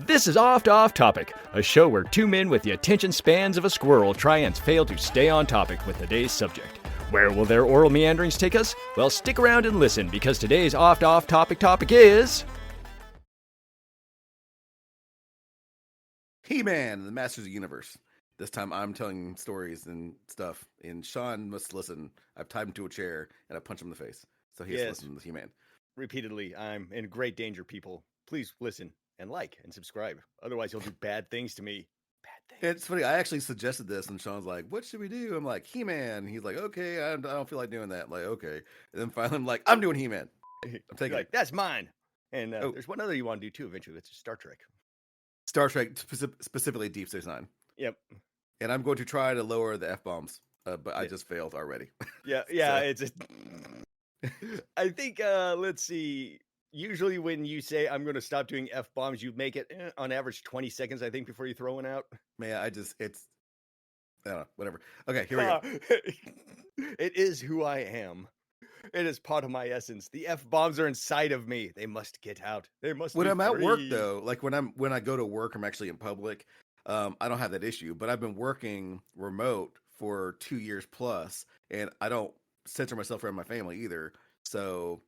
This is Oft Off Topic, a show where two men with the attention spans of a squirrel try and fail to stay on topic with today's subject. Where will their oral meanderings take us? Well, stick around and listen, because today's Oft Off Topic is... He-Man, the Masters of the Universe. This time I'm telling stories and stuff, and Sean must listen. I've tied him to a chair, and I punch him in the face. So he has to listen to He-Man. Repeatedly, I'm in great danger, people. Please listen and like and subscribe. Otherwise, you'll do bad things to me. Bad things. It's funny. I actually suggested this, and Sean's like, "What should we do?" I'm like, "He-Man." He's like, "Okay, I don't feel like doing that." I'm like, okay. And then finally, I'm like, "I'm doing He-Man." I'm taking like, that's mine. And there's one other you want to do too eventually. It's Star Trek. Star Trek, specifically Deep Space Nine. Yep. And I'm going to try to lower the F-bombs, but I just failed already. Yeah. I think, let's see. Usually when you say I'm going to stop doing F-bombs, you make it on average 20 seconds, I think, before you throw one out. Man, I don't know, whatever. Okay, here we go. It is who I am. It is part of my essence. The F-bombs are inside of me. They must get out. They must When be I'm at work, free. though, like when I go to work, I'm actually in public. I don't have that issue, but I've been working remote for 2 years plus, and I don't censor myself around my family either. So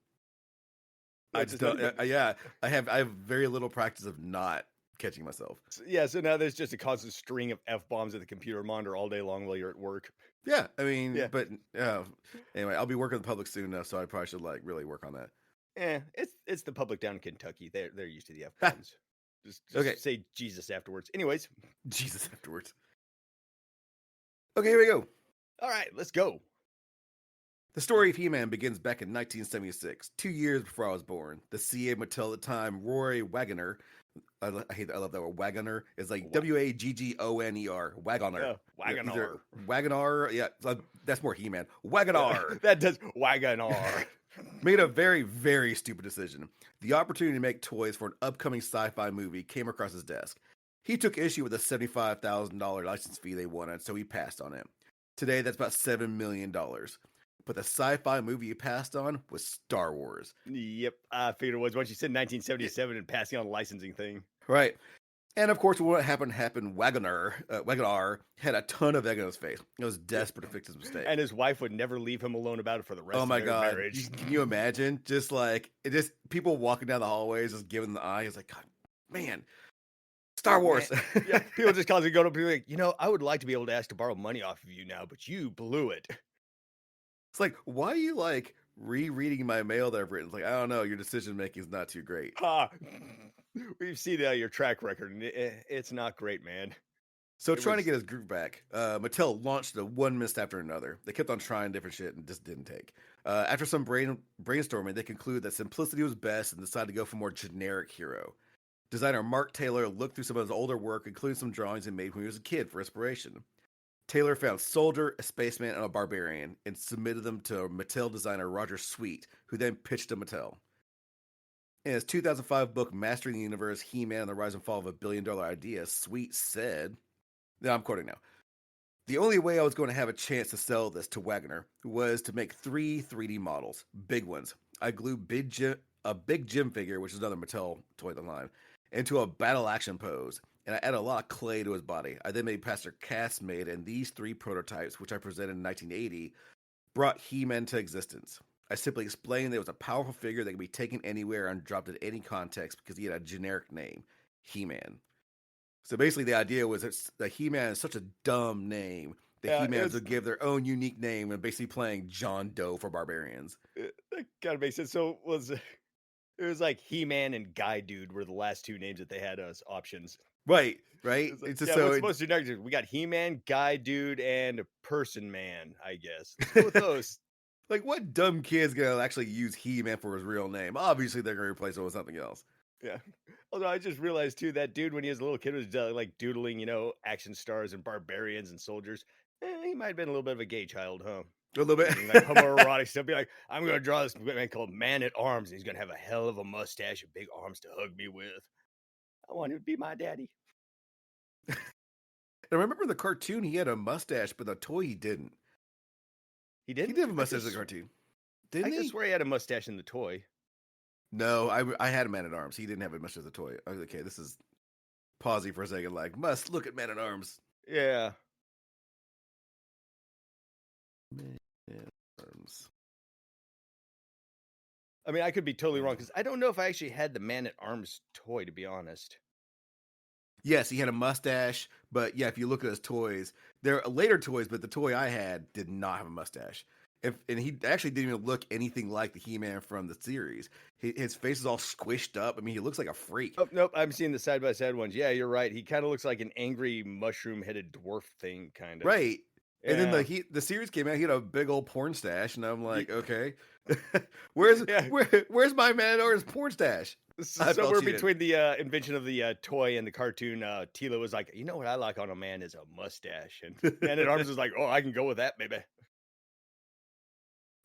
I just don't. I have very little practice of not catching myself. Yeah, so now there's just a constant string of F-bombs at the computer monitor all day long while you're at work. Yeah, I mean, Yeah. but anyway, I'll be working in the public soon enough, so I probably should like really work on that. It's the public down in Kentucky. They're used to the F-bombs. Just Okay. say Jesus afterwards. Anyways. Jesus afterwards. Okay, here we go. All right, let's go. The story of He-Man begins back in 1976, 2 years before I was born. The CA Mattel at the time, Roy Wagoner, I love that word, Wagoner, is like Waggoner, Wagoner. Wagoner. Wagoner, yeah, that's more He-Man. Wagoner. That does Wagoner. Made a very, very stupid decision. The opportunity to make toys for an upcoming sci-fi movie came across his desk. He took issue with the $75,000 license fee they wanted, so he passed on it. Today, that's about $7 million. But the sci-fi movie he passed on was Star Wars. Yep, I figured it was once you said 1977 and passing on the licensing thing. Right. And of course, what happened, Wagoner had a ton of egg on his face. He was desperate to fix his mistake. And his wife would never leave him alone about it for the rest oh of my their God. marriage. Can you imagine? Just people walking down the hallways, just giving the eye. It's like, God, man, Star Wars. Yeah, people just constantly go to people like, I would like to be able to ask to borrow money off of you now, but you blew it. It's like, why are you like rereading my mail that I've written? It's like, I don't know, your decision making is not too great. We've seen your track record, and it's not great, man. So trying to get his group back, Mattel launched the one mist after another. They kept on trying different shit and just didn't take. After some brainstorming, they concluded that simplicity was best and decided to go for a more generic hero. Designer Mark Taylor looked through some of his older work, including some drawings he made when he was a kid, for inspiration. Taylor found soldier, a spaceman, and a barbarian, and submitted them to Mattel designer Roger Sweet, who then pitched to Mattel. In his 2005 book, Mastering the Universe, He-Man and the Rise and Fall of a Billion-Dollar Idea, Sweet said, now I'm quoting now, "The only way I was going to have a chance to sell this to Wagoner was to make 3 3D models, big ones. I glued a big Jim figure, which is another Mattel toy line, into a battle action pose, and I added a lot of clay to his body. I then made Pastor Cass made, and these 3 prototypes, which I presented in 1980, brought He-Man to existence. I simply explained that it was a powerful figure that could be taken anywhere and dropped in any context because he had a generic name, He-Man." So basically the idea was that He-Man is such a dumb name that He-Mans would give their own unique name and basically playing John Doe for barbarians. That kind of makes sense. So it was like He-Man and Guy Dude were the last 2 names that they had as options. Right. It's like, what's most generic? We got He-Man, Guy Dude, and Person Man, I guess. Let's go with those. Like, what dumb kid's gonna actually use He-Man for his real name? Obviously, they're gonna replace it with something else. Yeah. Although I just realized too that dude, when he was a little kid, was like doodling, action stars and barbarians and soldiers. He might have been a little bit of a gay child, huh? A little bit. Like homoerotic stuff. Be like, I'm gonna draw this man called Man at Arms, and he's gonna have a hell of a mustache and big arms to hug me with. I want him to be my daddy. I remember in the cartoon he had a mustache, but the toy he didn't. He didn't? He did have a mustache in the cartoon. Didn't he? I swear he had a mustache in the toy. No, I had a Man at Arms. He didn't have a mustache as a toy. I was like, okay, this is pausing for a second, like, must look at Man-at-Arms. Yeah. Man-at-Arms. I mean, I could be totally wrong because I don't know if I actually had the Man-at-Arms toy, to be honest. Yes, he had a mustache, but yeah, if you look at his toys, they're later toys, but the toy I had did not have a mustache. And he actually didn't even look anything like the He-Man from the series. His face is all squished up. I mean, he looks like a freak. Oh, nope, I'm seeing the side-by-side ones. Yeah, you're right. He kind of looks like an angry mushroom-headed dwarf thing, kind of. Right. Yeah. And then the series came out, he had a big old porn stash, and I'm like, okay, where's my Man-at-Arms porn stash? Somewhere between the invention of the toy and the cartoon, Tila was like, you know what I like on a man is a mustache. And Man-at-Arms was like, oh, I can go with that, baby.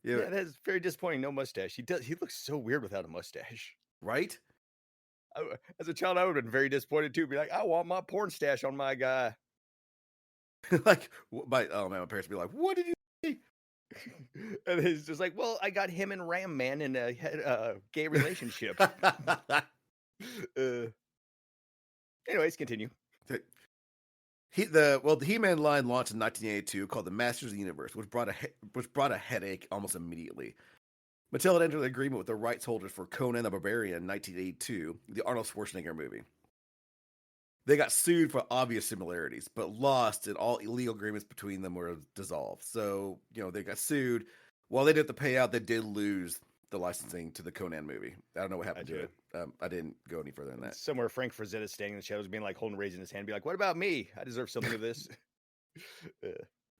Yeah, that's very disappointing. No mustache. He looks so weird without a mustache. Right? As a child, I would have been very disappointed too. Be like, I want my porn stash on my guy. Like, my parents would be like, what did you say? And he's just like, well, I got him and Ram Man in a gay relationship. Anyways, continue. The He-Man line launched in 1982 called the Masters of the Universe, which brought a headache almost immediately. Mattel had entered an agreement with the rights holders for Conan the Barbarian in 1982, the Arnold Schwarzenegger movie. They got sued for obvious similarities, but lost, and all illegal agreements between them were dissolved. So, they got sued. While they didn't have to pay out, they did lose the licensing to the Conan movie. I don't know what happened to it. I didn't go any further than that. Somewhere Frank Frazetta standing in the shadows, being like raising his hand, be like, what about me? I deserve something of this.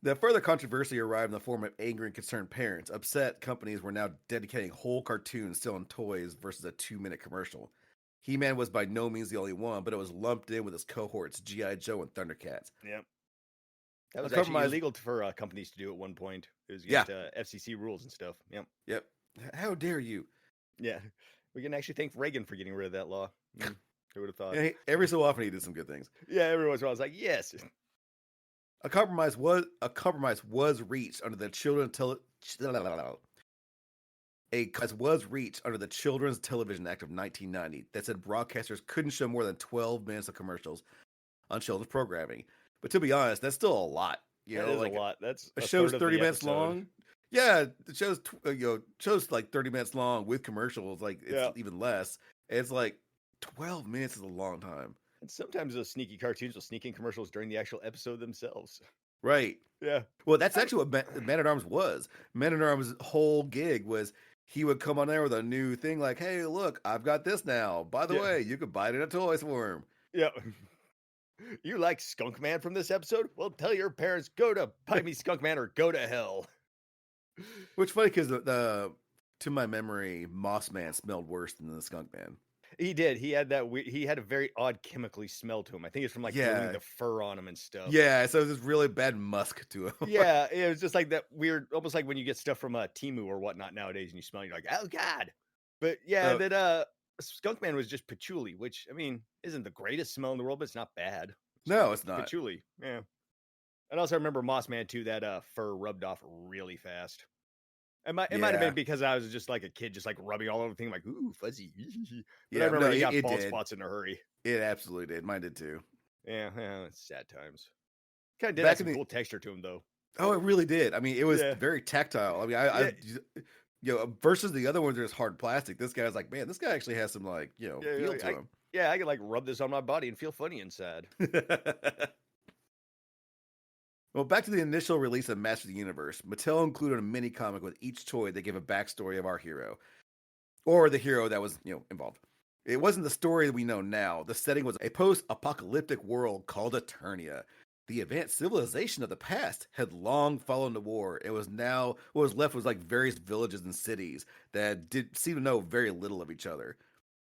The further controversy arrived in the form of angry and concerned parents. Upset companies were now dedicating whole cartoons selling toys versus a 2-minute commercial. He-Man was by no means the only one, but it was lumped in with his cohorts, G.I. Joe and Thundercats. Yep. That was actually illegal for companies to do at one point. It was against FCC rules and stuff. Yep. How dare you? Yeah. We can actually thank Reagan for getting rid of that law. Who would have thought? Yeah, every so often he did some good things. Yeah, every once in a while I was like, yes. A compromise was reached under the Children's Television Act of 1990 that said broadcasters couldn't show more than 12 minutes of commercials on children's programming. But to be honest, that's still a lot. That is a lot. That's a show's 30 minutes long. Yeah, the show's like 30 minutes long with commercials. Like it's even less. It's like 12 minutes is a long time. And sometimes those sneaky cartoons will sneak in commercials during the actual episode themselves. Right. Yeah. Well, that's actually what Man-at-Arms was. Man-at-Arms' whole gig was he would come on there with a new thing like, hey, look, I've got this now. By the way, you could buy it in a toy for him. Yeah. You like Skunk Man from this episode? Well, tell your parents, go to Buy Me Skunk Man or go to hell. Which funny because to my memory, Moss Man smelled worse than the Skunk Man. He did. He had he had a very odd chemically smell to him. I think it's from like burning the fur on him and stuff. Yeah, so it was this really bad musk to him. Yeah, it was just like that weird, almost like when you get stuff from Temu or whatnot nowadays and you smell, you're like, oh God. But yeah, that Skunk Man was just patchouli, which I mean isn't the greatest smell in the world, but it's not bad. No, it's not. Patchouli. Yeah. And also I remember Moss Man too, that fur rubbed off really fast. It might have been because I was just like a kid, just like rubbing all over the thing, like, ooh, fuzzy. But I remember he got bald spots in a hurry. It absolutely did. Mine did too. Yeah, it's sad times. Kind of did have some cool texture to him, though. Oh, it really did. I mean, it was very tactile. I mean, I versus the other ones are just hard plastic. This guy's like, man, this guy actually has some feel to him. Yeah, I could like rub this on my body and feel funny inside. Well, back to the initial release of Masters of the Universe, Mattel included a mini comic with each toy that gave a backstory of our hero, or the hero that was, involved. It wasn't the story that we know now. The setting was a post-apocalyptic world called Eternia. The advanced civilization of the past had long fallen to war. It was now, what was left was like various villages and cities that did seem to know very little of each other.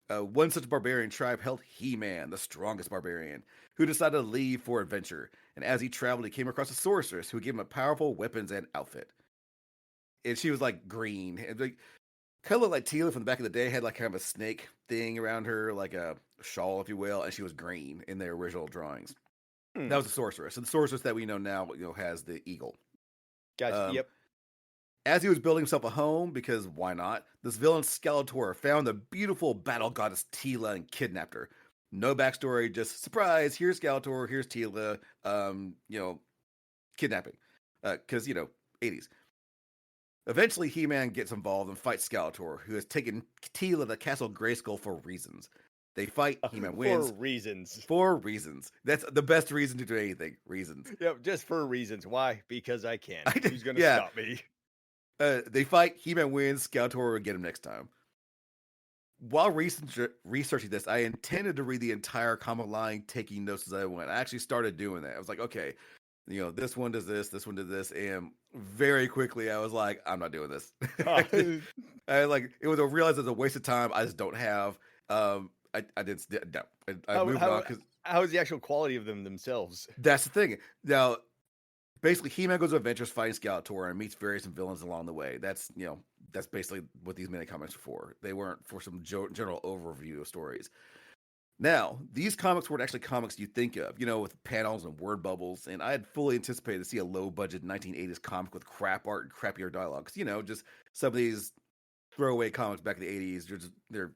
One such barbarian tribe held He-Man, the strongest barbarian, who decided to leave for adventure. And as he traveled, he came across a sorceress who gave him powerful weapons and outfit. And she was like green. And kind of looked like Tila from the back of the day, had like kind of a snake thing around her, like a shawl, if you will. And she was green in their original drawings. That was the sorceress. And the sorceress that we know now, has the eagle. Gotcha. Yep. As he was building himself a home, because why not, this villain Skeletor found the beautiful battle goddess Tila and kidnapped her. No backstory, just surprise. Here's Skeletor. Here's Tila. Kidnapping. Because 80s. Eventually, He-Man gets involved and fights Skeletor, who has taken Tila to Castle Grayskull for reasons. They fight. He-Man wins. For reasons. That's the best reason to do anything. Reasons. Yep, just for reasons. Why? Because I can. Who's going to stop me? They fight. He-Man wins. Skeletor will get him next time. While researching this, I intended to read the entire comic line, taking notes as I went. I actually started doing that. I was like, okay, this one does this one does this, and very quickly I was like, I'm not doing this. It was realized it was a waste of time. I just don't have. I moved on because how is the actual quality of them themselves? That's the thing. Now, basically, He-Man goes on adventures fighting Skeletor and meets various villains along the way. That's basically what these mini comics are for. They weren't for some general overview of stories. Now, these comics weren't actually comics you think of, with panels and word bubbles, and I had fully anticipated to see a low-budget 1980s comic with crap art and crappier dialogue. Just some of these throwaway comics back in the 80s, they're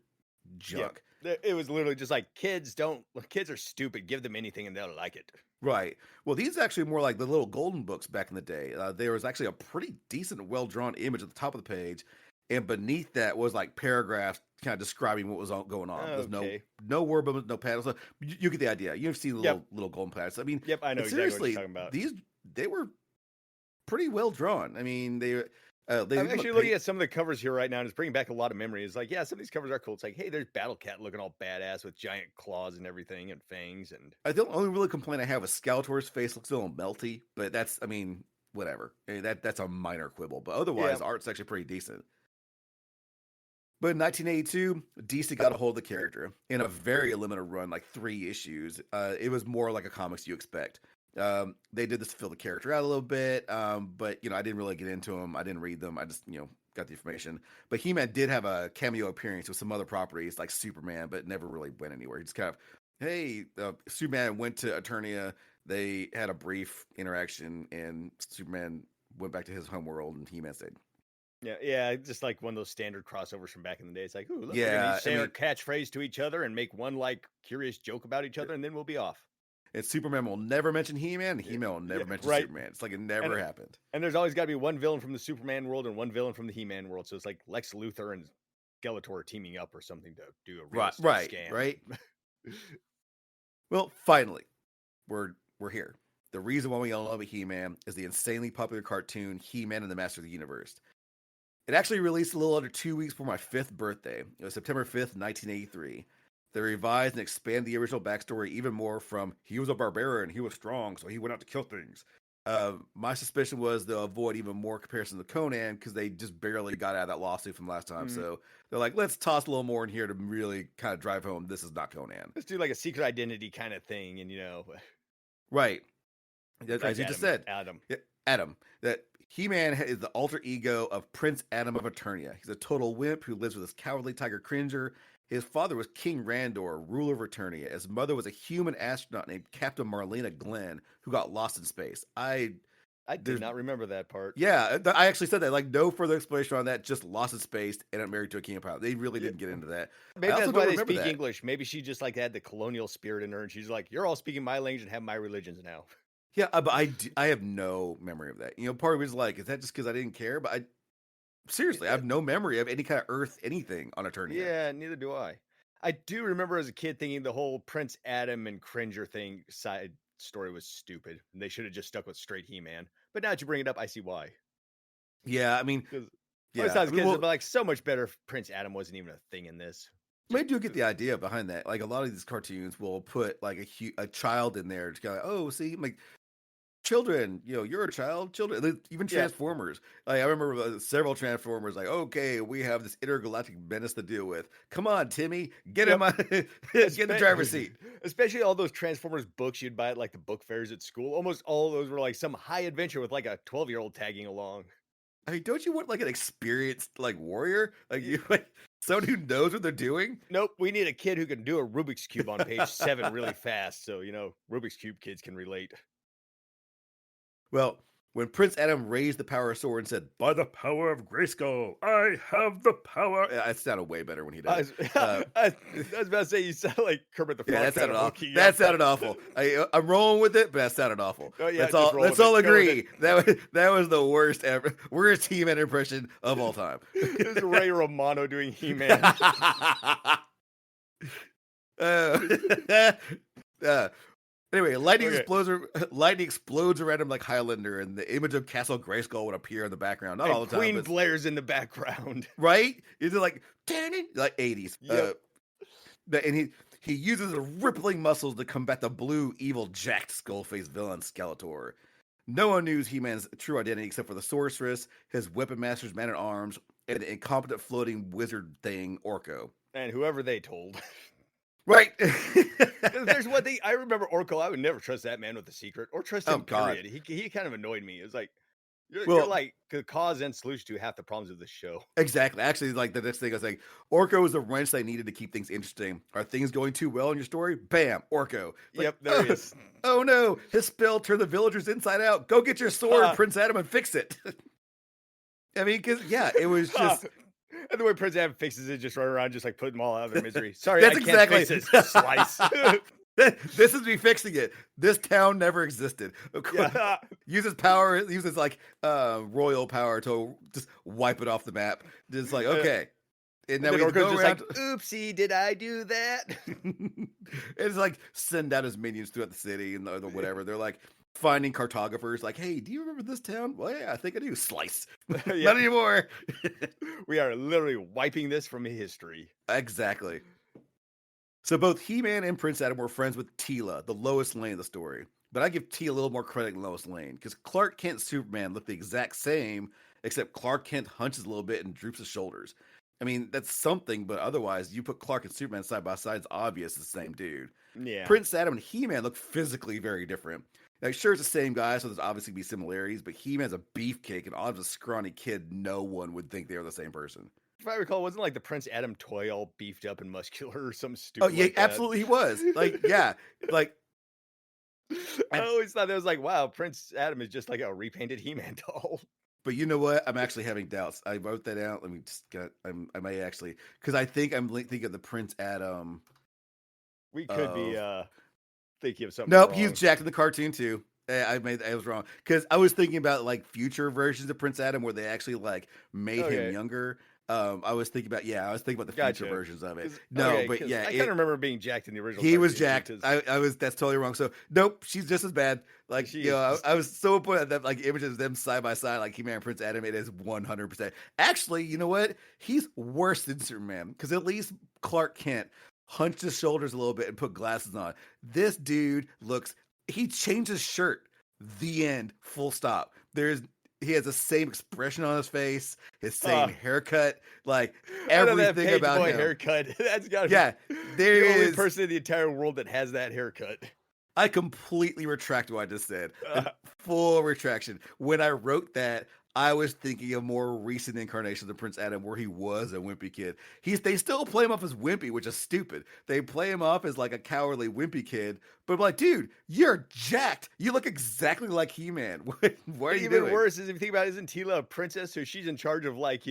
junk. Yeah, it was literally just like, kids are stupid, give them anything and they'll like it. Right. Well, these are actually more like the little golden books back in the day. There was actually a pretty decent, well-drawn image at the top of the page, and beneath that was like paragraphs kind of describing what was going on. There's no word bubbles, no panels. So you get the idea. You've seen the little golden panels. I mean, I know exactly what you're talking about. They were pretty well drawn. I mean, I'm actually looking at some of the covers here right now, and it's bringing back a lot of memories. Like, some of these covers are cool. It's like, hey, there's Battle Cat looking all badass with giant claws and everything and fangs. And I think the only really complaint I have is Skeletor's face looks a little melty, but whatever. That's a minor quibble. But otherwise, art's actually pretty decent. But in 1982, DC got a hold of the character in a very limited run, like 3 issues. It was more like a comics you expect. They did this to fill the character out a little bit, but I didn't really get into them. I didn't read them. I just got the information. But He-Man did have a cameo appearance with some other properties like Superman, but never really went anywhere. He just kind of, hey, Superman went to Eternia. They had a brief interaction, and Superman went back to his homeworld, and He-Man stayed. Yeah, just like one of those standard crossovers from back in the day. It's like, ooh, look, we're gonna say our catchphrase to each other and make one like curious joke about each other, and then we'll be off. And Superman will never mention He-Man, and He-Man will never mention Superman. It's like it never happened. And there's always got to be one villain from the Superman world and one villain from the He-Man world. So it's like Lex Luthor and Skeletor teaming up or something to do a real scam. Right. Well, finally, we're here. The reason why we all love He-Man is the insanely popular cartoon He-Man and the Master of the Universe. It actually released a little under 2 weeks before my 5th birthday. It was September 5th, 1983. They revised and expanded the original backstory even more from he was a barbarian, he was strong, so he went out to kill things. My suspicion was they'll avoid even more comparison to Conan because they just barely got out of that lawsuit from last time. So they're like, let's toss a little more in here to really kind of drive home this is not Conan. Let's do like a secret identity kind of thing, and Right. As you just said. Adam. That He-Man is the alter ego of Prince Adam of Eternia. He's a total wimp who lives with his cowardly tiger Cringer. His father was King Randor, ruler of Eternia. His mother was a human astronaut named Captain Marlena Glenn, who got lost in space. I did not remember that part. Yeah, I actually said that. Like, no further explanation on that. Just lost in space and I'm married to a king of power. They really didn't get into that. Maybe that's why they speak English. Maybe she just like had the colonial spirit in her, and she's like, "You're all speaking my language and have my religions now." Yeah, but I have no memory of that. Part of me is like, is that just because I didn't care? But seriously, I have no memory of any kind of Earth anything on Eternia. Yeah, neither do I. I do remember as a kid thinking the whole Prince Adam and Cringer thing side story was stupid. And they should have just stuck with straight He-Man. But now that you bring it up, I see why. Yeah, I mean, but like so much better if Prince Adam wasn't even a thing in this. I do get the idea behind that. Like a lot of these cartoons will put like a child in there to go, oh, see, like children, you're a child, children, even Transformers. Like I remember several Transformers, like, okay, we have this intergalactic menace to deal with. Come on, Timmy, get him on, get in the driver's seat. Especially all those Transformers books you'd buy at like the book fairs at school. Almost all of those were like some high adventure with like a 12-year-old tagging along. I mean, don't you want like an experienced like warrior? Like you like someone who knows what they're doing? Nope, we need a kid who can do a Rubik's Cube on page 7 really fast. So, Rubik's Cube kids can relate. Well, When Prince Adam raised the power sword and said, "By the power of Grayskull, I have the power." It sounded way better when he did it. I was about to say, you sound like Kermit the Frog. Yeah, that sounded awful. I'm rolling with it, but that sounded awful. Oh, yeah, let's all agree that was the worst ever, worst He-Man impression of all time. It was Ray Romano doing He-Man. Anyway, lightning explodes around him like Highlander, and the image of Castle Grayskull would appear in the background. Not all the time. Queen blares in the background. Right? Is it like 80s? Yep. And he uses the rippling muscles to combat the blue, evil, jacked, skull-faced villain Skeletor. No one knew He-Man's true identity except for the sorceress, his weapon master's man-at-arms, and the incompetent floating wizard thing, Orko. And whoever they told. Right. There's one thing I remember, Orko. I would never trust that man with a secret, or trust him. Period. He kind of annoyed me. It was like you're like the cause and solution to half the problems of this show. Exactly. Actually, like the next thing I was like, Orko is the wrench they needed to keep things interesting. Are things going too well in your story? Bam, Orko. Yep, there he is. Oh no, his spell turned the villagers inside out. Go get your sword, Prince Adam, and fix it. I mean, because it was just. And the way Prince Adam fixes it, just run around, just like putting them all out of their misery. Sorry, That's I can't fix this. Slice. This is me fixing it. This town never existed. Yeah. Uses like royal power to just wipe it off the map. Just like, okay. And now we go just around. Like, oopsie, did I do that? It's like send out his minions throughout the city and the whatever. They're like finding cartographers. Like, hey, do you remember this town? Well, yeah, I think I do. Slice. Not anymore. We are literally wiping this from history. Exactly. So both He-Man and Prince Adam were friends with Teela, the Lois Lane of the story. But I give Teela a little more credit than Lois Lane, because Clark Kent and Superman look the exact same, except Clark Kent hunches a little bit and droops his shoulders. I mean, that's something, but otherwise, you put Clark and Superman side by side, it's obvious it's the same dude. Yeah. Prince Adam and He-Man look physically very different. Like, sure, it's the same guy, so there's obviously be similarities, but He-Man's a beefcake, and Adam's a scrawny kid. No one would think they were the same person. If I recall, wasn't like the Prince Adam toy all beefed up and muscular or some stupid? Oh yeah, like absolutely, he was. Like, yeah, like. I always thought that was like, wow, Prince Adam is just like a repainted He-Man doll. But you know what? I'm actually having doubts. I wrote that out. Let me just get. I may actually, because I think I'm thinking of the Prince Adam. We could be thinking of something. Nope, wrong. he's jacked in the cartoon too. I was wrong because I was thinking about like future versions of Prince Adam where they actually like made him younger. I was thinking about the future versions of it. No, but yeah, I kind of remember being jacked in the original. He was jacked. I was. That's totally wrong. So nope, she's just as bad. Like I was so put at that like images of them side by side, like He-Man and Prince Adam. It is 100%. Actually, you know what? He's worse than Superman because at least Clark Kent hunched his shoulders a little bit and put glasses on. This dude he changed his shirt. The end. Full stop. He has the same expression on his face, his same haircut, like everything about him. Haircut. That's got to be the only person in the entire world that has that haircut. I completely retract what I just said. Full retraction. When I wrote that, I was thinking of more recent incarnations of Prince Adam where he was a wimpy kid. They still play him off as wimpy, which is stupid. They play him off as like a cowardly wimpy kid, but I'm like, dude, you're jacked. You look exactly like He-Man. What are you doing? Even worse is if you think about it, isn't Teela a princess? So she's in charge of like,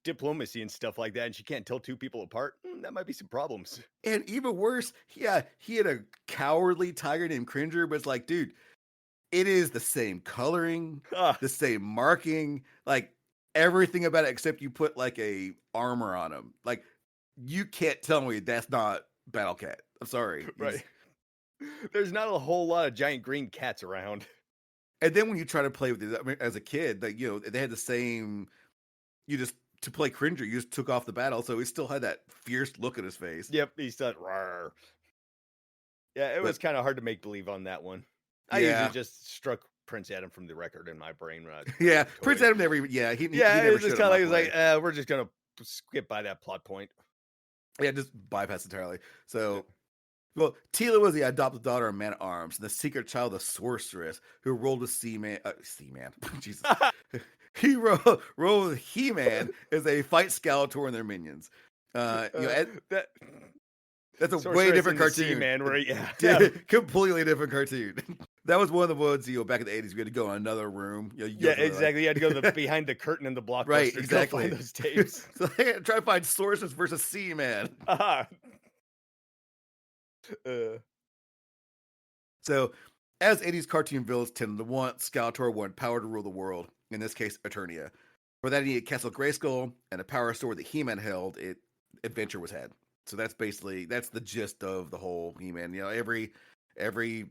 diplomacy and stuff like that, and she can't tell two people apart. That might be some problems. And even worse, he had a cowardly tiger named Cringer, but it's like, dude, it is the same coloring, the same marking, like everything about it, except you put like a armor on him. Like you can't tell me that's not Battle Cat. I'm sorry. Right. There's not a whole lot of giant green cats around. And then when you try to play with it, I mean, as a kid, like, they had the same, to play Cringer, you just took off the battle. So he still had that fierce look at his face. Yep. He said, rawr. Yeah. It was kind of hard to make believe on that one. I usually just struck Prince Adam from the record in my brain. Prince Adam never even, he never it was just kind of like, we're just going to skip by that plot point. Yeah, just bypass entirely. So, well, Teela was the adopted daughter of Man-at-Arms and the secret child of the sorceress who rolled with Seaman. Jesus. He rolled with He-Man as they fight Skeletor and their minions. That's a way different cartoon, man. Where, completely different cartoon. That was one of the ones, back in the 80s, we had to go in another room. Yeah, exactly. You had to go behind the curtain in the Blockbuster right, to exactly. go find those tapes. So I had to try to find Sources versus Seaman. So, as 80s cartoon villains tended to want, Skeletor wanted power to rule the world, in this case, Eternia. For that, he needed Castle Grayskull and a power sword that He-Man held. Adventure was had. So that's the gist of the whole He-Man. Every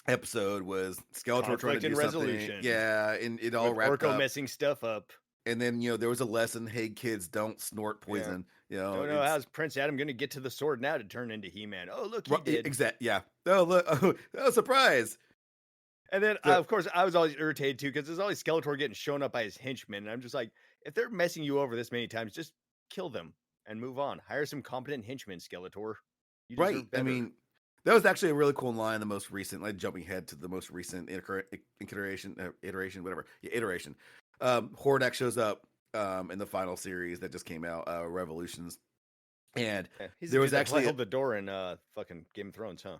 episode was Skeletor trying to do resolution. Something. Yeah, and it all wrapped Orko up. messing stuff up. And then, there was a lesson, hey, kids, don't snort poison. Yeah. Don't know how's Prince Adam going to get to the sword now to turn into He-Man. Oh, look, he did. Exactly, yeah. Oh, look, oh, surprise. And then, of course, I was always irritated, too, because there's always Skeletor getting shown up by his henchmen. And I'm just like, if they're messing you over this many times, just kill them and move on. Hire some competent henchmen, Skeletor. You right. I mean, that was actually a really cool line. The most recent, like jumping ahead to the most recent iteration. Hordak shows up in the final series that just came out, Revolutions, and there was actually held the door in fucking Game of Thrones, huh?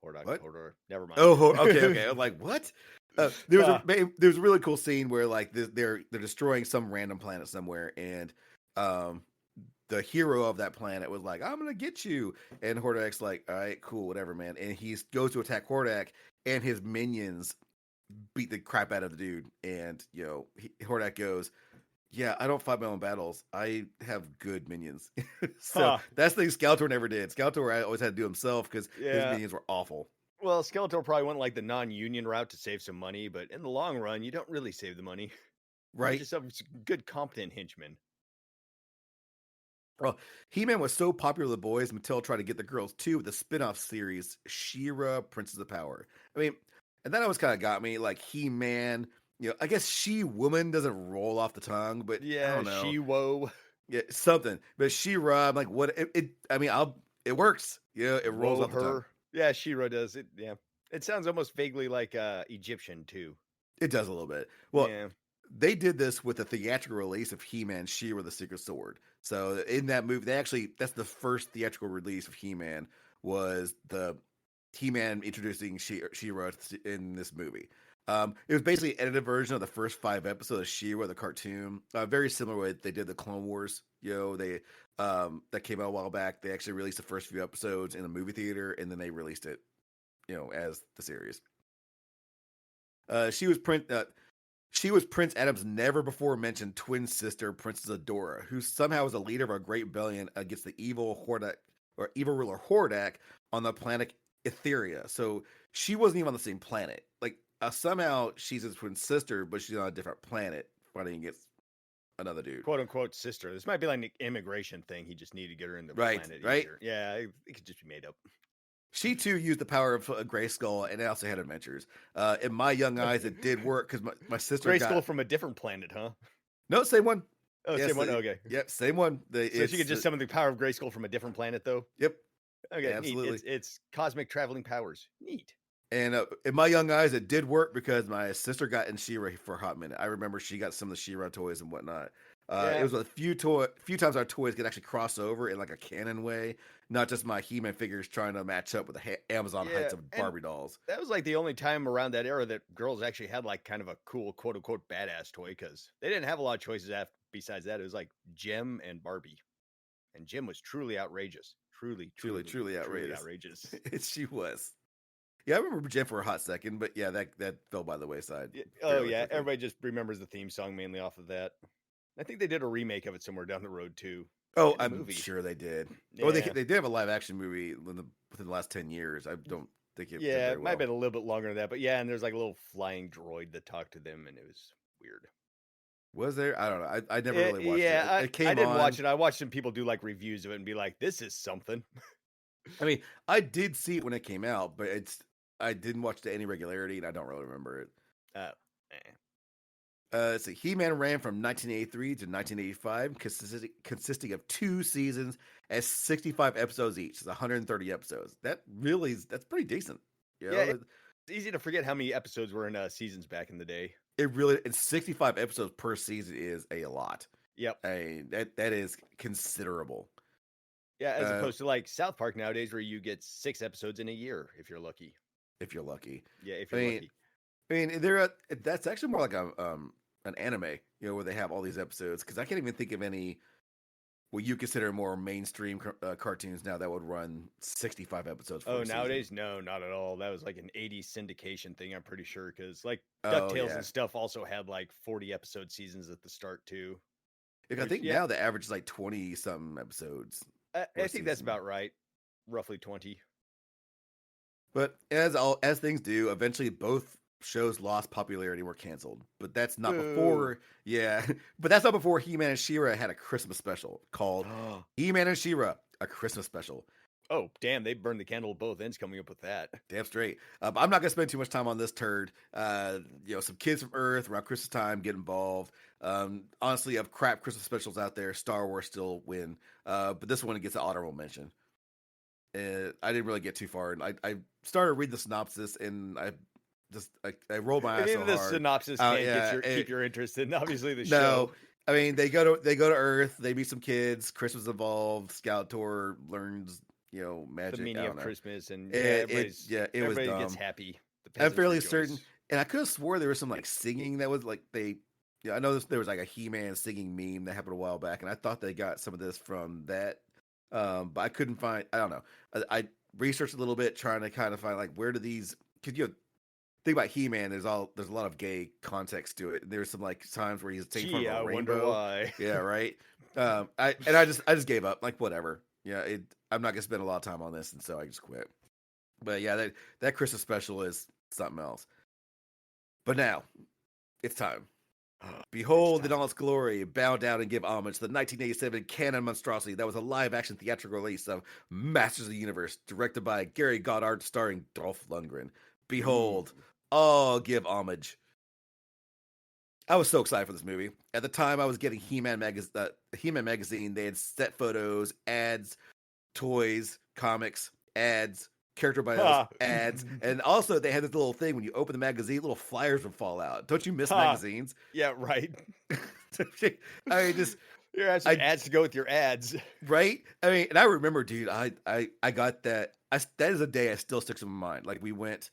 Hordak. What? Never mind. Oh, okay. I'm like, what? There was a really cool scene where like they're destroying some random planet somewhere, and the hero of that planet was like, I'm gonna get you. And Hordak's like, all right, cool, whatever, man. And he goes to attack Hordak, and his minions beat the crap out of the dude. And, Hordak goes, yeah, I don't fight my own battles. I have good minions. So that's the thing Skeletor never did. Skeletor always had to do himself because his minions were awful. Well, Skeletor probably went like the non-union route to save some money, but in the long run, you don't really save the money. Right. You just have good, competent henchmen. Well, He-Man was so popular with the boys, Mattel tried to get the girls too with the spin-off series, She-Ra, Princess of Power. I mean, and that always kind of got me, like He-Man, I guess She-Woman doesn't roll off the tongue, but I don't know. She-Wo. Yeah, something. But She-Ra, I'm like, what? It works. Yeah, it rolls off the tongue. Yeah, She-Ra does it. Yeah. It sounds almost vaguely like Egyptian too. It does a little bit. Well, they did this with the theatrical release of He-Man, She-Ra, the Secret Sword. So in that movie, that's the first theatrical release of He-Man, was the He-Man introducing She-Ra in this movie. It was basically an edited version of the first 5 episodes of She-Ra, the cartoon. Very similar way they did the Clone Wars. They that came out a while back. They actually released the first few episodes in a movie theater, and then they released it, as the series. She was Prince Adam's never before mentioned twin sister, Princess Adora, who somehow was a leader of a great rebellion against the evil ruler Hordak on the planet Etheria. So she wasn't even on the same planet. Like somehow she's his twin sister, but she's on a different planet fighting against another dude. "Quote unquote" sister. This might be like an immigration thing. He just needed to get her in the planet. Right. Easier. Yeah, it could just be made up. She too used the power of a Grayskull, and it also had adventures. In my young eyes, it did work because my sister Grayskull from a different planet, huh? No, same one. Oh, same one. Okay. Yep, same one. So she could just summon the power of Grayskull from a different planet, though. Yep. Okay, yeah, absolutely. It's cosmic traveling powers. Neat. And in my young eyes, it did work because my sister got in She-Ra for a hot minute. I remember she got some of the She-Ra toys and whatnot. It was a few times our toys could actually cross over in like a canon way, not just my He-Man figures trying to match up with the Amazon heights of Barbie dolls. That was like the only time around that era that girls actually had like kind of a cool quote unquote badass toy, because they didn't have a lot of choices besides that. It was like Jem and Barbie, and Jem was truly outrageous, truly outrageous. She was. Yeah, I remember Jem for a hot second, but yeah, that fell by the wayside. Quickly. Everybody just remembers the theme song mainly off of that. I think they did a remake of it somewhere down the road too. Oh, I'm sure they did. Yeah. Oh, they did have a live action movie within the last 10 years. I don't think it. Yeah, it might have been a little bit longer than that, but yeah, and there's like a little flying droid that talked to them, and it was weird. Was there? I don't know. I never really watched it. Yeah, I didn't watch it. I watched some people do like reviews of it and be like, "This is something." I mean, I did see it when it came out, but I didn't watch it to any regularity, and I don't really remember it. So He-Man ran from 1983 to 1985, consisting of 2 seasons and 65 episodes each. It's 130 episodes. That's pretty decent. It's easy to forget how many episodes were in seasons back in the day. And 65 episodes per season is a lot. Yep. That is considerable. Yeah, as opposed to like South Park nowadays, where you get 6 episodes in a year if you're lucky. if you're lucky. Yeah, if you're lucky. I mean, that's actually more like an anime, where they have all these episodes. Because I can't even think of any what you consider more mainstream cartoons now that would run 65 episodes. For Nowadays, no, not at all. That was like an 80s syndication thing, I'm pretty sure. Because like DuckTales and stuff also had like 40 episode seasons at the start too. I think now the average is like 20 something episodes. I think that's about right, roughly 20. But as things do, eventually both shows lost popularity and were canceled. But that's not before, but that's not before He-Man and She-Ra had a Christmas special called He-Man and She-Ra, a Christmas special. Oh, damn, they burned the candle at both ends coming up with that. Damn straight. I'm not going to spend too much time on this turd. Some kids from Earth around Christmas time get involved. Honestly, of crap Christmas specials out there, Star Wars still win. But this one gets an honorable mention. I didn't really get too far. And I started reading the synopsis, and I rolled my eyes so hard. The synopsis can't keep your interest in, obviously, the show. No, I mean, they go to Earth, they meet some kids, Christmas involved, Scout Tour learns, magic. The meaning of Christmas, and everybody gets happy. I'm fairly certain, and I could have swore there was some like singing that was like I know there was like a He-Man singing meme that happened a while back, and I thought they got some of this from that, but I couldn't find. I don't know. I researched a little bit trying to kind of find like where do these, because think about He-Man, there's a lot of gay context to it. There's some like times where he's taking from a rainbow. Wonder why. Yeah, right. I just gave up. Like whatever. Yeah, I'm not gonna spend a lot of time on this, and so I just quit. But yeah, that Christmas special is something else. But now, it's time. Behold in all its glory, bow down and give homage to the 1987 canon monstrosity that was a live-action theatrical release of Masters of the Universe, directed by Gary Goddard, starring Dolph Lundgren. Behold, all give homage. I was so excited for this movie. At the time, I was getting He-Man magazine. They had set photos, ads, toys, comics, ads, character bios, ads, and also they had this little thing when you open the magazine, little flyers would fall out. Don't you miss magazines? Yeah, right. I mean, just your ads to go with your ads, right? I mean, and I remember, dude, I got that. That is a day I still sticks in my mind. Like we went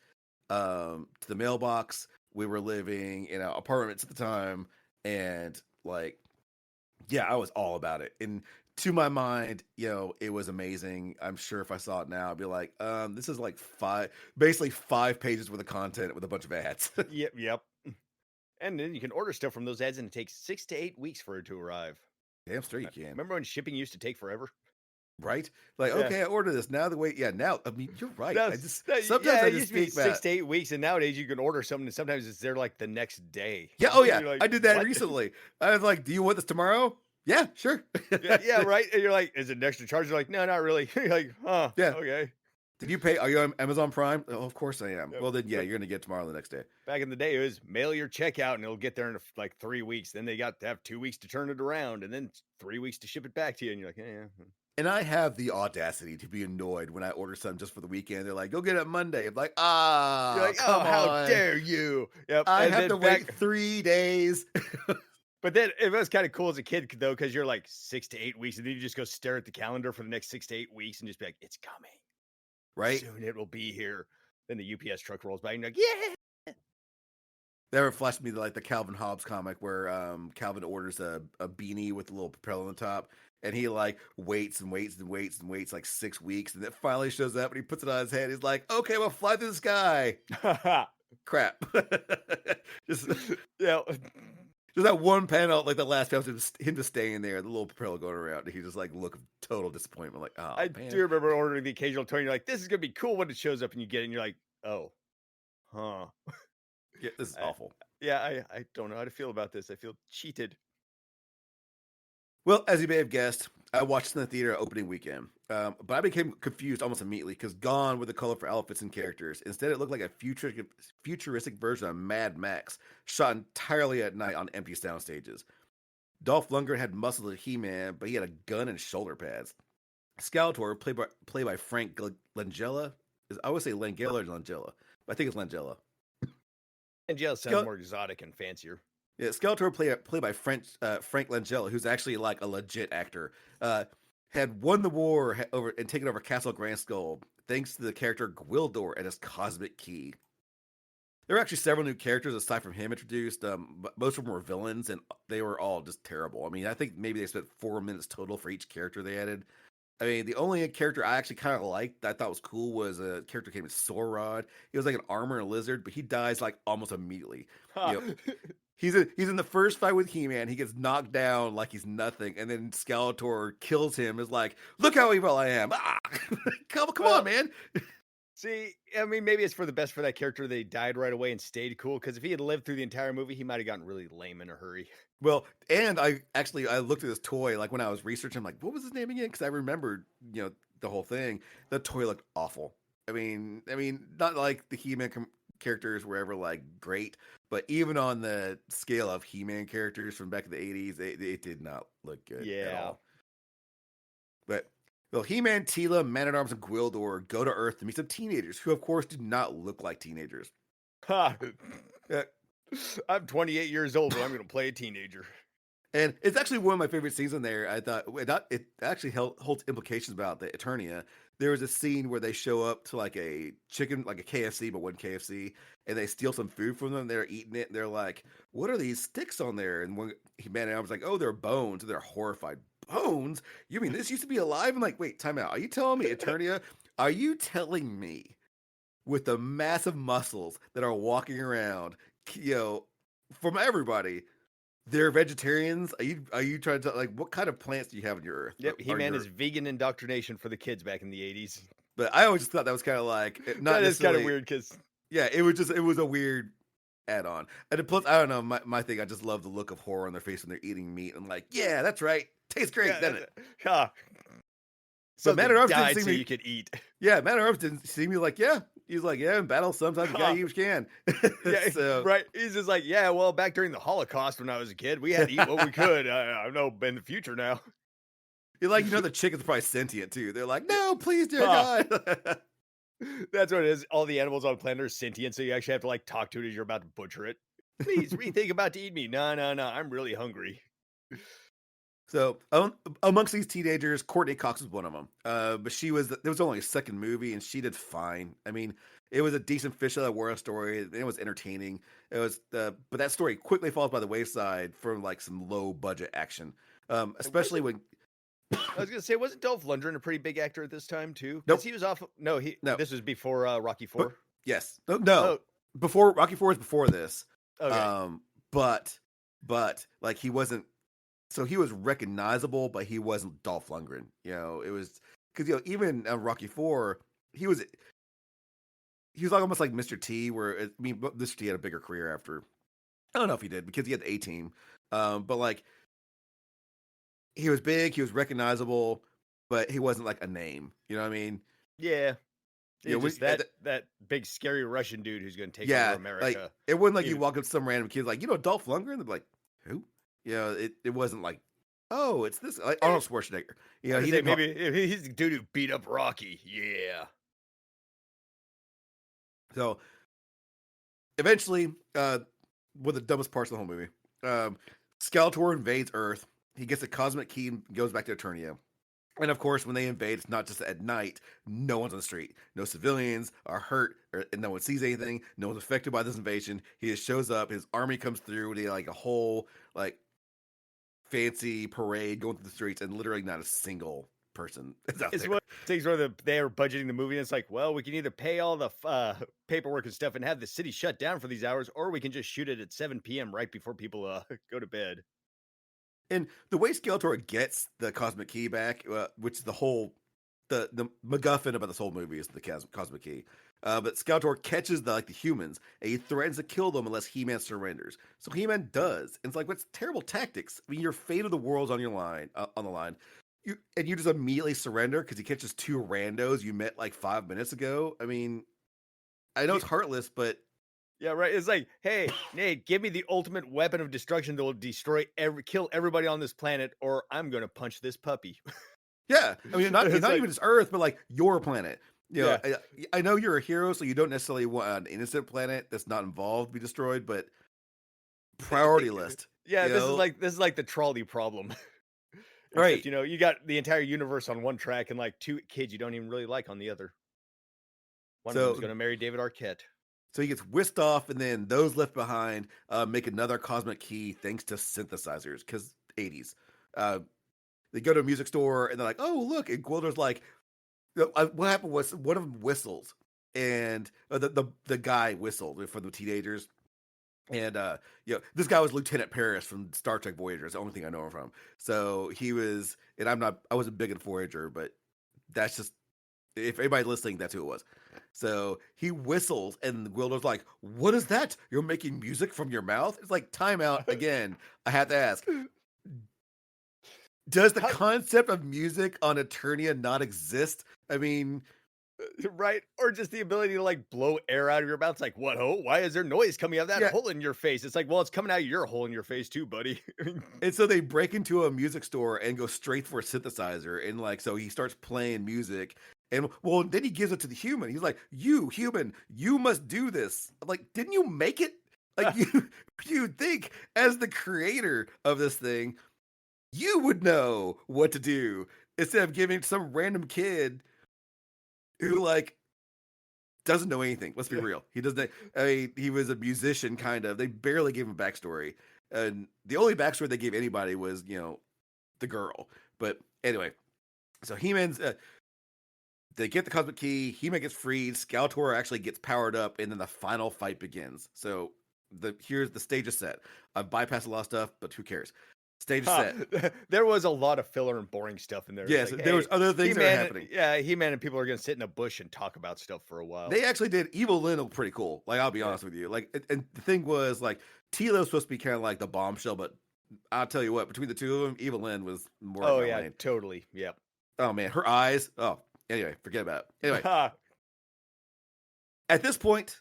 to the mailbox. We were living in apartments at the time, and like, yeah, I was all about it. And to my mind, it was amazing. I'm sure if I saw it now, I'd be like, this is like basically 5 pages worth of content with a bunch of ads. Yep. And then you can order stuff from those ads, and it takes 6 to 8 weeks for it to arrive. Damn straight you can. Remember when shipping used to take forever? Right? Like, okay, I ordered this. Now the wait, now, I mean, you're right. Sometimes I just speak 6 to 8 weeks, and nowadays you can order something, and sometimes it's there like the next day. Yeah, oh yeah, like, I did that recently. I was like, do you want this tomorrow? Yeah, sure. yeah, right. And you're like, is it an extra charge? You're like, no, not really. You're like, huh? Yeah. Okay. Did you pay? Are you on Amazon Prime? Oh, of course I am. Well, then, yeah, you're gonna get tomorrow or the next day. Back in the day, it was mail your check out, and it'll get there in like 3 weeks. Then they got to have 2 weeks to turn it around, and then 3 weeks to ship it back to you. And you're like, yeah. And I have the audacity to be annoyed when I order something just for the weekend. They're like, go get it Monday. I'm like, you're like, come on. How dare you? Yep. I have to wait 3 days. But then it was kind of cool as a kid, though, because you're like 6 to 8 weeks, and then you just go stare at the calendar for the next 6 to 8 weeks and just be like, it's coming. Right? Soon it will be here. Then the UPS truck rolls by, and you're like, yeah. That flashed me like the Calvin Hobbes comic where Calvin orders a beanie with a little propeller on the top, and he like waits and waits and waits and waits like 6 weeks, and it finally shows up, and he puts it on his head. He's like, okay, we'll fly through the sky. Crap. Just that one panel, like the last panel, him just staying there, the little propeller going around, and he just like look of total disappointment. Like, oh, I do remember ordering the occasional toy. And you're like, this is gonna be cool when it shows up, and you get it, and you're like, oh, huh. Yeah, this is awful. Yeah, I don't know how to feel about this. I feel cheated. Well, as you may have guessed, I watched in the theater opening weekend, but I became confused almost immediately because gone were the colorful outfits and characters. Instead, it looked like a futuristic version of Mad Max, shot entirely at night on empty sound stages. Dolph Lundgren had muscles of He-Man, but he had a gun and shoulder pads. Skeletor, played by Frank Langella, I always say Langella or Langella, but I think it's Langella. Langella sounds more exotic and fancier. Yeah, Skeletor, played by Frank Langella, who's actually like a legit actor, had won the war and taken over Castle Grayskull thanks to the character Gwildor and his cosmic key. There were actually several new characters aside from him introduced, but most of them were villains, and they were all just terrible. I mean, I think maybe they spent 4 minutes total for each character they added. I mean, the only character I actually kind of liked that I thought was cool was a character named Sorod. He was like an armor and a lizard, but he dies like almost immediately. Huh. You know, he's in the first fight with He-Man. He gets knocked down like he's nothing, and then Skeletor kills him. Is like, look how evil I am! Ah! come on, man. See, I mean, maybe it's for the best for that character. They died right away and stayed cool. Because if he had lived through the entire movie, he might have gotten really lame in a hurry. Well, and I looked at this toy like when I was researching. I'm like, what was his name again? Because I remembered, the whole thing. The toy looked awful. I mean, not like the He-Man characters were ever like great, but even on the scale of He-Man characters from back in the '80s, it did not look good at all. But well, He-Man, Teela, Man-at-Arms, and Gwildor go to Earth to meet some teenagers who, of course, do not look like teenagers. Ha! I'm 28 years old, but I'm going to play a teenager. And it's actually one of my favorite scenes in there. I thought it actually holds implications about the Eternia. There was a scene where they show up to like a chicken, like a KFC, but one KFC, and they steal some food from them. They're eating it, and they're like, "What are these sticks on there?" And one Man-at-Arms was like, "Oh, they're bones." And they're horrified. Bones? You mean this used to be alive? I'm like, wait, time out. Are you telling me, Eternia? Are you telling me with the massive muscles that are walking around, from everybody, they're vegetarians? Are you trying to like what kind of plants do you have on your Earth? Yep, He-Man is vegan indoctrination for the kids back in the 80s. But I always thought that was kind of like that is kind of weird because it was a weird add-on. And plus, I don't know, my thing, I just love the look of horror on their face when they're eating meat. I'm like, yeah, that's right. Tastes great, doesn't it? Yeah. So Man-at-Arms didn't seem so you could eat. Yeah, Man-at-Arms didn't seem like, yeah. He's like, yeah, in battle, sometimes you gotta eat what you can. Yeah, right. He's just like, yeah, well, back during the Holocaust when I was a kid, we had to eat what we could. I know in the future now. You're like, the chicken's probably sentient too. They're like, no, please, dear God. That's what it is. All the animals on the planet are sentient, so you actually have to like talk to it as you're about to butcher it. Please rethink about to eat me. No, I'm really hungry. So amongst these teenagers, Courtney Cox was one of them. But there was only a second movie, and she did fine. I mean, it was a decent fish out of water story. It was entertaining. It was, but that story quickly falls by the wayside from like some low budget action, especially when. I was gonna say, wasn't Dolph Lundgren a pretty big actor at this time too? Nope. He was off. No. This was before Rocky IV. Yes. No. Oh. Before Rocky IV was before this. Okay. But like he wasn't. So he was recognizable, but he wasn't Dolph Lundgren. It was because even Rocky IV, he was like almost like Mr. T. Where Mr. T had a bigger career after. I don't know if he did because he had the A-Team, but like he was big, he was recognizable, but he wasn't like a name. You know what I mean? Yeah. Just that big scary Russian dude who's going to take over America. Like, it wasn't like you walk up to some random kid like Dolph Lundgren. They're like, who? It wasn't like, oh, it's this like Arnold Schwarzenegger. Maybe he's the dude who beat up Rocky. Yeah. So eventually, one of the dumbest parts of the whole movie, Skeletor invades Earth. He gets a cosmic key and goes back to Eternia. And of course, when they invade, it's not just at night. No one's on the street. No civilians are hurt, and no one sees anything. No one's affected by this invasion. He just shows up. His army comes through. They like a whole like fancy parade going through the streets, and literally not a single person is out there. It's one of the things where they are budgeting the movie, and it's like, well, we can either pay all the paperwork and stuff and have the city shut down for these hours, or we can just shoot it at 7 p.m. right before people go to bed. And the way Skeletor gets the cosmic key back, which is the MacGuffin about this whole movie is the cosmic key. But Skeletor catches the humans, and he threatens to kill them unless He-Man surrenders. So He-Man does. And it's like, what's terrible tactics? I mean, your fate of the world's on the line. You just immediately surrender because he catches two randos you met like 5 minutes ago. I mean, I know it's heartless, but. Yeah, right. It's like, hey, Nate, give me the ultimate weapon of destruction that will kill everybody on this planet, or I'm going to punch this puppy. Yeah. I mean, not even just Earth, but like your planet. I know you're a hero, so you don't necessarily want an innocent planet that's not involved be destroyed, but priority list. Yeah, this is like the trolley problem. Right. Except, you got the entire universe on one track and like two kids you don't even really like on the other. One of them's going to marry David Arquette. So he gets whisked off, and then those left behind make another cosmic key thanks to synthesizers, because 80s. They go to a music store, and they're like, oh, look. And Gwilder's like, what happened was one of them whistles, and the guy whistled for the teenagers. And this guy was Lieutenant Paris from Star Trek Voyager. It's the only thing I know him from. So he was, and I wasn't big in Voyager, but that's just, if anybody listening, that's who it was. So he whistles, and Gwilder's like, what is that? You're making music from your mouth? It's like, time out again. I have to ask. Does the concept of music on Eternia not exist? I mean, right? Or just the ability to like blow air out of your mouth. It's like, what? Oh, why is there noise coming out of that hole in your face? It's like, well, it's coming out of your hole in your face too, buddy. And so they break into a music store and go straight for a synthesizer. And like, so he starts playing music. And well, then he gives it to the human. He's like, you human, you must do this. I'm like, didn't you make it? Like you think as the creator of this thing, you would know what to do instead of giving some random kid who like doesn't know anything. Let's be real. He doesn't. I mean, he was a musician, kind of. They barely gave him a backstory, and the only backstory they gave anybody was, the girl. But anyway, so He-Man's. They get the cosmic key. He-Man gets freed. Skeletor actually gets powered up, and then the final fight begins. So here's the stage is set. I've bypassed a lot of stuff, but who cares? Stage set. There was a lot of filler and boring stuff in there. Yes, there was other things that were happening. Yeah, He-Man and people are going to sit in a bush and talk about stuff for a while. They actually did. Evil Lyn looked pretty cool. Like, I'll be honest with you. Like, and the thing was, like, Tilo's supposed to be kind of like the bombshell, but I'll tell you what, between the two of them, Evil Lyn was more. Oh yeah, totally. Yep. Oh man, her eyes. Oh, anyway, forget about it. Anyway, at this point,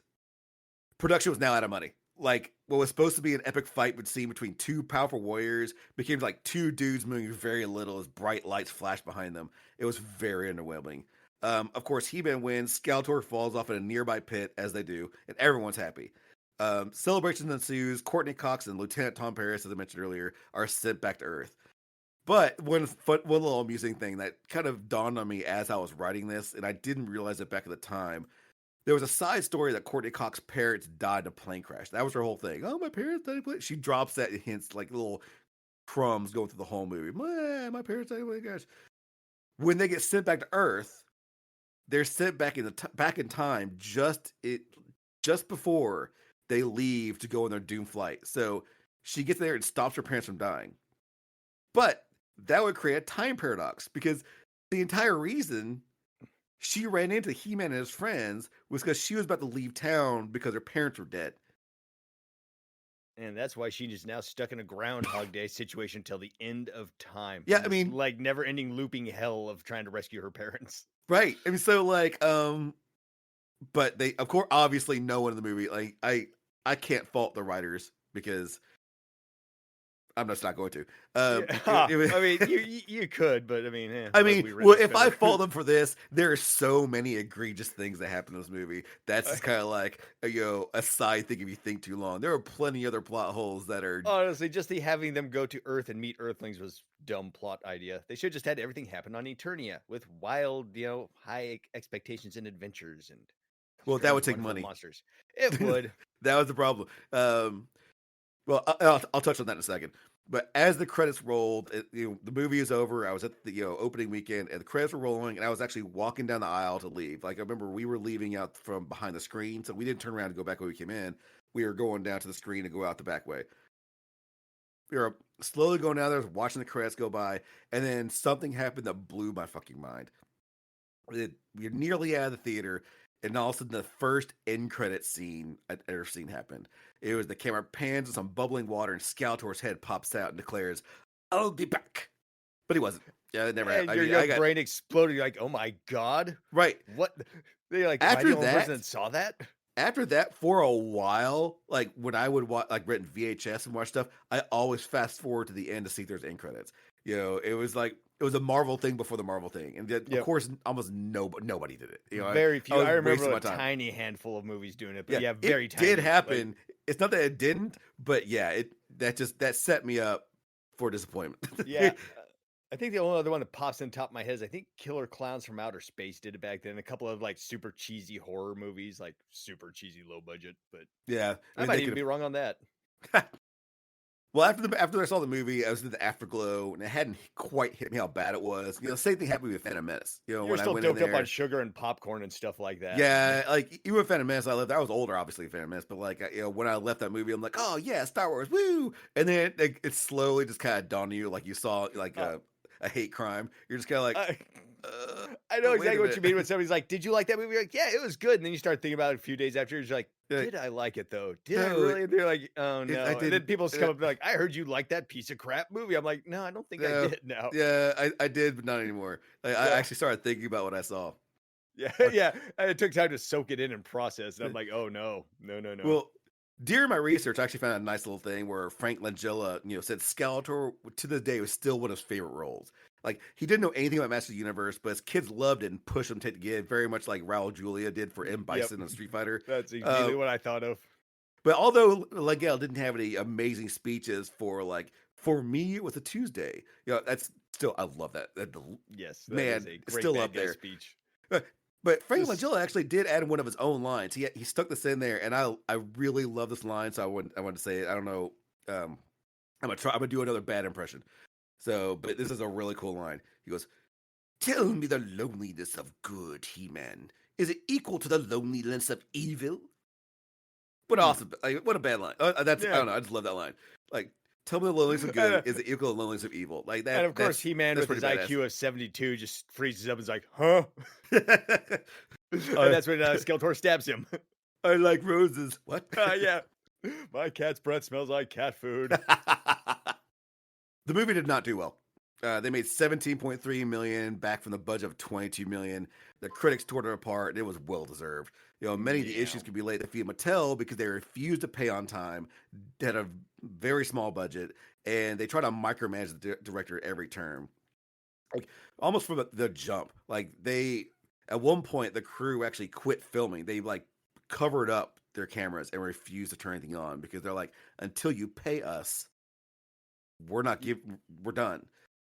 production was now out of money. Like, what was supposed to be an epic fight between two powerful warriors became like two dudes moving very little as bright lights flashed behind them. It was very underwhelming. Of course, He-Man wins. Skeletor falls off in a nearby pit, as they do, and everyone's happy. Celebration ensues. Courtney Cox and Lieutenant Tom Paris, as I mentioned earlier, are sent back to Earth. But one little amusing thing that kind of dawned on me as I was writing this, and I didn't realize it back at the time, there was a side story that Courtney Cox's parents died in a plane crash. That was her whole thing. Oh, my parents died in a plane. She drops that in hints, like little crumbs going through the whole movie. My parents died in a plane crash. When they get sent back to Earth, they're sent back in time just before they leave to go on their doom flight. So she gets there and stops her parents from dying. But that would create a time paradox, because the entire reason she ran into He-Man and his friends was because she was about to leave town because her parents were dead. And that's why she is now stuck in a Groundhog Day situation till the end of time. Yeah, I mean, like never-ending looping hell of trying to rescue her parents. Right. I mean, so like, but they, of course, obviously no one in the movie, like, I can't fault the writers, because I'm just not going to. I mean, you could, but I mean, if I fault them for this, there are so many egregious things that happen in this movie. That's just kind of like a side thing if you think too long. There are plenty other plot holes that are honestly just having them go to Earth and meet Earthlings was dumb plot idea. They should just had everything happen on Eternia with wild, high expectations and adventures and. Well, that would take money. Monsters. It would. That was the problem. Well, I'll touch on that in a second. But as the credits rolled, the movie is over. I was at the opening weekend, and the credits were rolling, and I was actually walking down the aisle to leave. Like, I remember we were leaving out from behind the screen, so we didn't turn around and go back when we came in. We were going down to the screen and go out the back way. We were slowly going down there, watching the credits go by, and then something happened that blew my fucking mind. We were nearly out of the theater, and all of a sudden, the first end credit scene I'd ever seen happened. It was the camera pans on some bubbling water, and Skeletor's head pops out and declares, "I'll be back." But he wasn't. Yeah, it never happened. Your brain exploded. You're like, "Oh my god!" Right? What? They're like, after am I the only person that saw that? After that, for a while, like when I would watch, like rent VHS and watch stuff, I always fast forward to the end to see if there's end credits. It was like. It was a Marvel thing before the Marvel thing. And of course, almost nobody did it. Very few. I remember a tiny handful of movies doing it. But very tiny. It did happen. Like, it's not that it didn't, but yeah, that set me up for disappointment. Yeah. I think the only other one that pops in the top of my head is I think Killer Clowns from Outer Space did it back then. A couple of like super cheesy horror movies, like super cheesy low budget, but Yeah, I might even be wrong on that. Well, after I saw the movie, I was in the afterglow, and it hadn't quite hit me how bad it was. Same thing happened with Phantom Menace. You're When still I went doped in there, up on sugar and popcorn and stuff like that. yeah, like even with Phantom Menace, I was older, obviously, Phantom Menace, but like when I left that movie, I'm like, oh yeah, Star Wars, woo! And then it slowly just kind of dawned on you, like you saw like a hate crime. You're just kind of like. I know exactly what you mean when somebody's like, "Did you like that movie?" You're like, "Yeah, it was good." And then you start thinking about it a few days after. You're like, "Did I like it though? Did I really?" And they're like, "Oh no!" And then people just come up and be like, "I heard you like that piece of crap movie." I'm like, "No, I don't think I did." Now, yeah, I did, but not anymore. I actually started thinking about what I saw. Yeah, yeah. It took time to soak it in and process. And I'm like, "Oh no. Well, during my research, I actually found a nice little thing where Frank Langella, said Skeletor to this day was still one of his favorite roles. Like he didn't know anything about Master of the Universe, but his kids loved it and pushed him to get very much like Raul Julia did for M. Bison and Street Fighter. That's exactly what I thought of. But although Langella didn't have any amazing speeches for me, it was a Tuesday. That's still I love that. Yes, that man, is a it's great still bad up there. Speech. But Frank Langella actually did add one of his own lines. He stuck this in there, and I really love this line. So I want to say it. I don't know. I'm gonna do another bad impression. So, but this is a really cool line. He goes, "Tell me the loneliness of good, He-Man. Is it equal to the loneliness of evil?" What awesome! Like, what a bad line. I don't know. I just love that line. Like, tell me the loneliness of good is it equal to the loneliness of evil? Like that. And of course, He-Man with his badass. IQ of 72 just freezes up and is like, "Huh?" And that's when Skeletor stabs him. I like roses. What? Yeah. My cat's breath smells like cat food. The movie did not do well. They made $17.3 million back from the budget of $22 million. The critics tore it apart, and it was well deserved. Many of the issues could be laid at the feet of Mattel because they refused to pay on time, they had a very small budget, and they tried to micromanage the director at every turn. Like almost from the jump. Like at one point, the crew actually quit filming. They like covered up their cameras and refused to turn anything on because they're like, until you pay us, we're done.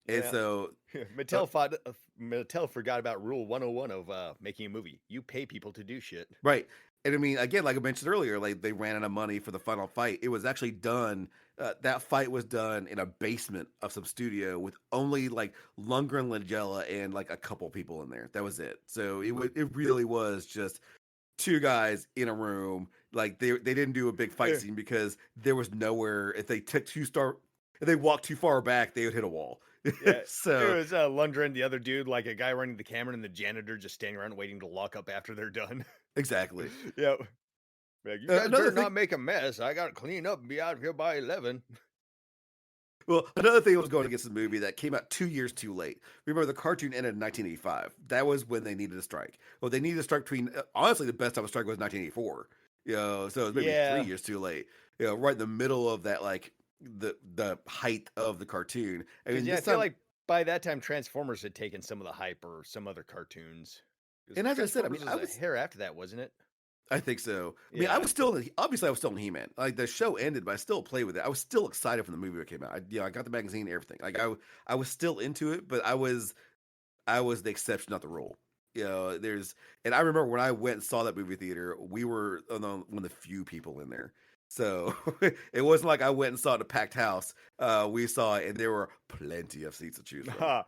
And so Mattel forgot about rule 101 of making a movie. You pay people to do shit. Right. And I mean, again, like I mentioned earlier, like they ran out of money for the final fight. It was actually done. That fight was done in a basement of some studio with only like Lundgren, Langella, and like a couple people in there. That was it. So it really was just two guys in a room. Like they didn't do a big fight scene because there was nowhere. If they walked too far back, they would hit a wall. Yeah, so it was Lundgren, the other dude, like a guy running the camera, and the janitor just standing around waiting to lock up after they're done. Exactly. Yep. Like, you guys better not make a mess. I got to clean up and be out of here by 11. Well, another thing that was going against the movie that came out 2 years too late. Remember, the cartoon ended in 1985. That was when they needed a strike. Well, they needed a strike between, honestly, the best time of strike was 1984. So it was maybe 3 years too late. Right in the middle of that, like, the height of the cartoon. I mean, I feel like by that time Transformers had taken some of the hype, or some other cartoons. And as I said, I mean, I was a hair after that, wasn't it? I think so. I mean, I was still in He-Man. Like the show ended, but I still played with it. I was still excited for the movie that came out. I got the magazine and everything. Like I was still into it, but I was the exception, not the rule. And I remember when I went and saw that movie theater, we were one of the few people in there. So it wasn't like I went and saw it in a packed house. We saw it, and there were plenty of seats to choose from.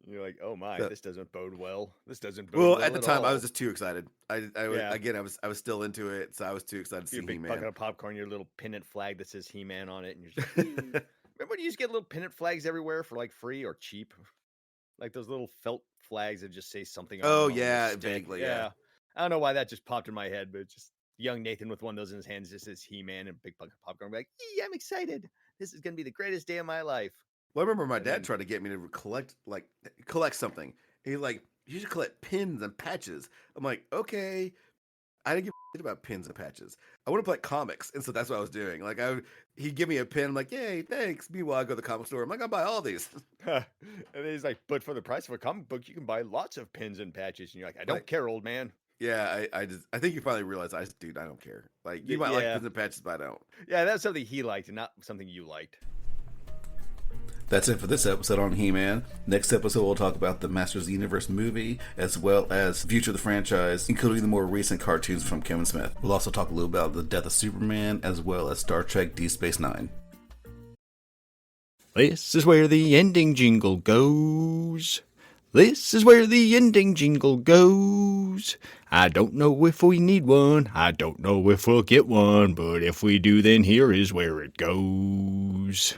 You're like, oh my, this doesn't bode well. This doesn't bode well. Well at the time, all. I was just too excited. Again, I was still into it, so I was too excited to see He-Man. Big bucket of popcorn, your little pennant flag that says He-Man on it, and you're just remember when you used to get little pennant flags everywhere for like free or cheap, like those little felt flags that just say something. Oh yeah, vaguely. Yeah, I don't know why that just popped in my head, but just young Nathan with one of those in his hands just says He-Man and big bucket of popcorn. I'm like, I'm excited. This is gonna be the greatest day of my life. Well, I remember my dad tried to get me to collect something. He's like, you should collect pins and patches. I'm like, okay. I didn't give a shit about pins and patches. I want to collect comics, and so that's what I was doing. Like, he'd give me a pin. I'm like, yay, thanks. Meanwhile, I go to the comic store. I'm like, I'll buy all these. And then he's like, but for the price of a comic book, you can buy lots of pins and patches. And you're like, I don't care, old man. Yeah, I think you finally realized, dude, I don't care. Like, you might like pins and patches, but I don't. Yeah, that's something he liked and not something you liked. That's it for this episode on He-Man. Next episode, we'll talk about the Masters of the Universe movie, as well as future of the franchise, including the more recent cartoons from Kevin Smith. We'll also talk a little about the death of Superman, as well as Star Trek Deep Space Nine. This is where the ending jingle goes. This is where the ending jingle goes. I don't know if we need one. I don't know if we'll get one. But if we do, then here is where it goes.